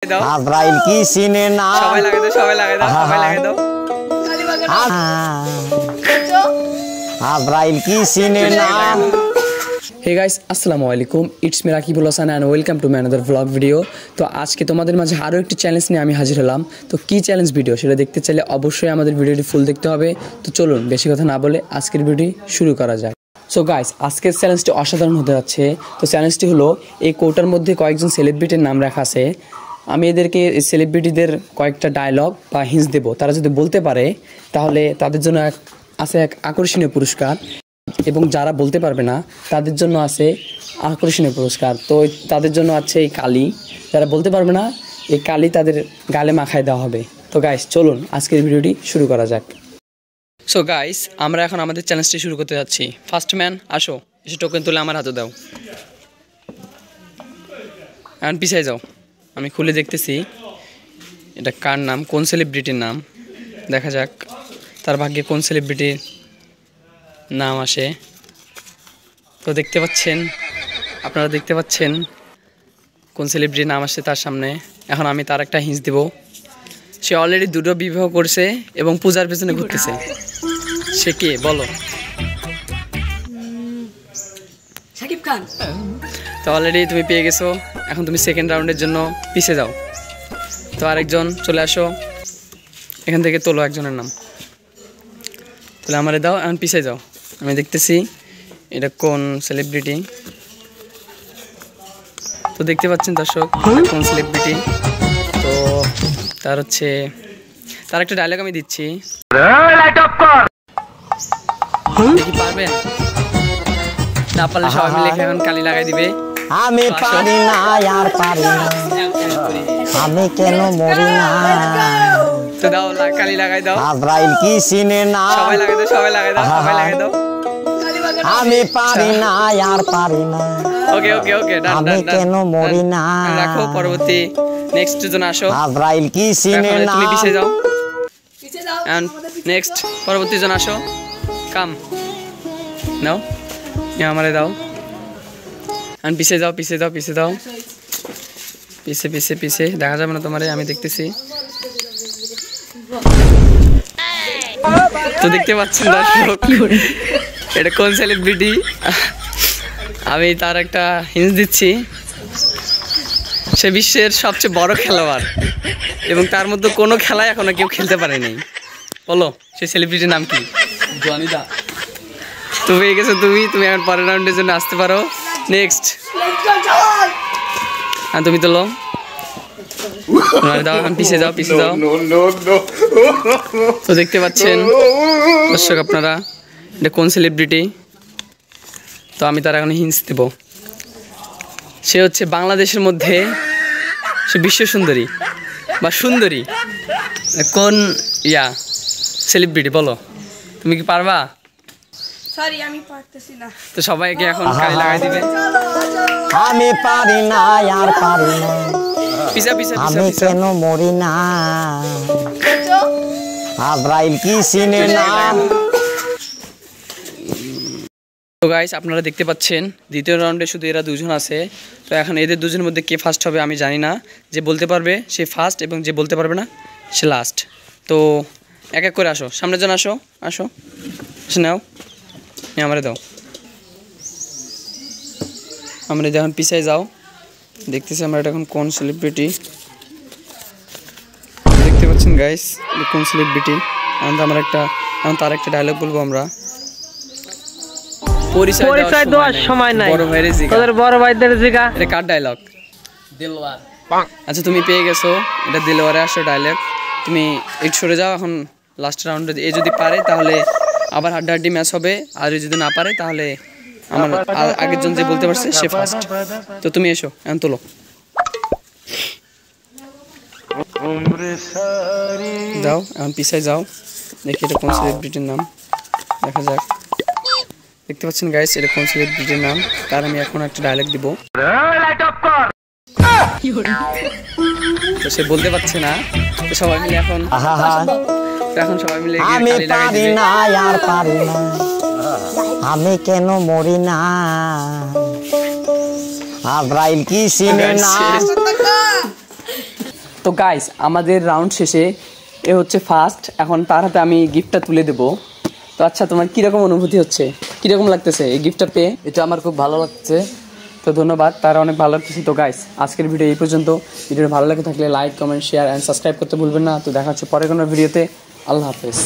আজরাইল কি চিনে না সবাই লাগাই দাও সবাই লাগাই দাও সবাই লাগাই দাও আজরাইল কি চিনে না। হে গাইস আসসালামু আলাইকুম, it's me Rakibul Hasan and welcome to my another vlog video. তো আজকে তোমাদের মাঝে আরও একটি চ্যালেঞ্জ নিয়ে আমি হাজির হলাম। তো কি চ্যালেঞ্জ ভিডিও সেটা দেখতে চাইলে অবশ্যই আমাদের ভিডিওটি ফুল দেখতে হবে। তো চলুন বেশি কথা না বলে আজকের ভিডিও শুরু করা যাক। সো গাইস আজকের চ্যালেঞ্জটি অসাধারণ হতে যাচ্ছে। তো চ্যালেঞ্জটি হলো, এই কোটার মধ্যে কয়েকজন সেলিব্রিটির নাম রাখা আছে। আমি এদেরকে সেলিব্রিটিদের কয়েকটা ডায়লগ বা হিন্টস দেব, তারা যদি বলতে পারে তাহলে তাদের জন্য আছে এক আকর্ষণীয় পুরস্কার, এবং যারা বলতে পারবে না তাদের জন্য আছে আকর্ষণীয় পুরস্কার। তো তাদের জন্য আছে এই কালি, যারা বলতে পারবে না এই কালি তাদের গালে মাখায় দেওয়া হবে। তো গাইস চলুন আজকের ভিডিওটি শুরু করা যাক। সো গাইস আমরা এখন আমাদের চ্যালেঞ্জটি শুরু করতে যাচ্ছি। ফার্স্ট ম্যান আসো, এসে টোকেন তুলে আমার হাতে দাও। এখন পিছিয়ে যাও, আমি খুলে দেখতেছি এটা কার নাম, কোন সেলিব্রিটির নাম। দেখা যাক তার ভাগ্যে কোন সেলিব্রিটির নাম আসে। তো দেখতে পাচ্ছেন, আপনারা দেখতে পাচ্ছেন কোন সেলিব্রিটির নাম আসে তার সামনে। এখন আমি তার একটা হিন্টস দেব। সে অলরেডি দুটো বিবাহ করছে এবং পূজার পেছনে ঘুরতেছে। সে কে বলো? শাকিব খান। তো অলরেডি তুমি পেয়ে গেছো, এখন তুমি সেকেন্ড রাউন্ডের জন্য পিছিয়ে যাও। তো আরেকজন চলে আসো, এখান থেকে তোলো একজনের নাম, তাহলে আমারে দাও। এখন পিছিয়ে যাও, আমি দেখতেছি এটা কোন সেলিব্রিটি। তো দেখতে পাচ্ছেন দর্শক কোন সেলিব্রিটি। তো তার হচ্ছে, তার একটা ডায়লগ আমি দিচ্ছি, দেখি পারবেন? না পারলে সবাই মিলে এখন কালি লাগাই দিবে। আমি পারি না আর পারি না, আমি কেন মরি না। তো দাও কালি লাগাই দাও। আজরাইল কি চিনে না, সবাই লাগাই দাও সবাই লাগাই দাও সবাই লাগাই দাও। আমি পারি না আর পারি না, ওকে ওকে ওকে ডান আমি ডান ডান। কেন মরি না। রাখো, পরবর্তী নেক্সট জন আসো। আজরাইল কি চিনে না, তুমি পিছিয়ে যাও। পিছে যাও। এন্ড নেক্সট পরবর্তী জন আসো। কাম নাও, আমারে দাও। এন্ড পিছিয়ে যাও পিছিয়ে যাও পিছিয়ে যাও, পিছে পিছে পিছে দেখা যাবে না তোমারে, আমি দেখতেছি। তো দেখতে পাচ্ছেন দর্শক এটা কোন সেলিব্রিটি। আমি তার একটা হিন্টস দিচ্ছি। সে বিশ্বের সবচেয়ে বড় খেলোয়াড় এবং তার মধ্যে কোনো খেলায় এখনো কেউ খেলতে পারে নাই। বলো সেই সেলিব্রিটির নাম কি? জনি দা। তো পেয়ে গেছো তুমি, তুমি এখন পরের রাউন্ডের জন্য আসতে পারো। নেক্সট হ্যাঁ তুমি তোলো, দাও এখন পিছিয়ে যাও পিছিয়ে যাও। তো দেখতে পাচ্ছেন দর্শক আপনারা এটা কোন সেলিব্রিটি। তো আমি তার এখন হিন্টস দেব। সে হচ্ছে বাংলাদেশের মধ্যে সে বিশ্ব সুন্দরী বা সুন্দরী। কোন সেলিব্রিটি বলো? তুমি কি পারবা? সরি আমি পারতেছি না। তো সবাইকে এখন কালি লাগাই দিবে। আমি পারি না আর পারি না, পিছা পিছা আমি কেন মরি না। আজরাইল কি চিনে না। তো গাইস আপনারা দেখতে পাচ্ছেন দ্বিতীয় রাউন্ডে শুধু এরা দুজন আছে। তো এখন এদের দুজনের মধ্যে কে ফার্স্ট হবে আমি জানি না। যে বলতে পারবে সে ফার্স্ট এবং যে বলতে পারবে না সে লাস্ট। তো এক এক করে আসো, সামনের জন আসো আসো, নাও আমারে দাও। আমরা যখন পিছিয়ে যাও, দেখতেছি আমরা এটা এখন কোন সেলিব্রিটি। দেখতে পাচ্ছেন গাইস কোন সেলিব্রিটি। আমরা একটা এখন তার একটা ডায়লগ বলবো আমরা। পরিচয় দেওয়ার সময় নাই, বড় ভাইয়ের জিগা, তোদের বড় ভাইদের জিগা। এটা কার ডায়লগ? দিলওয়ার। আচ্ছা তুমি পেয়ে গেছো, এটা দিলওয়ারে আসো ডায়লগ। তুমি একটু সরে যাও। এখন লাস্ট রাউন্ডে এ যদি পারে তাহলে আবার হাড্ডাহাড্ডি ম্যাচ হবে, আর যদি না পারে তাহলে আমার আগের জন যে বলতে পারছে সে ফার্স্ট। তো তুমি এসো এখন তোলো, যাও এখন পিছায় যাও। দেখি এটা কোন সেলিব্রিটির নাম, দেখা যাক। দেখতে পাচ্ছেন গাইস এটা কোন সেলিব্রিটির নাম, তার আমি এখন একটা ডায়লগ দিব। তো সে বলতে পারছে না। তো সবাই মিলে এখন সবাই মিলে আমি পারি না আর পারি না, আমি কেন মরি না। আজরাইল কি চিনে না। তো গাইস আমাদের রাউন্ড শেষে এ হচ্ছে ফার্স্ট, এখন তার হাতে আমি গিফটটা তুলে দেবো। তো আচ্ছা, তোমার কীরকম অনুভূতি হচ্ছে, কীরকম লাগতেছে এই গিফটটা পেয়ে? এটা আমার খুব ভালো লাগছে। তো ধন্যবাদ, তারা অনেক ভালো লাগতেছে। তো গাইস আজকের ভিডিও এই পর্যন্ত। ভিডিওটা ভালো লাগে থাকলে like, comment, share and subscribe করতে ভুলবেন না। তো দেখা হচ্ছে পরের কোনো ভিডিওতে। আল্লাহ হাফেজ।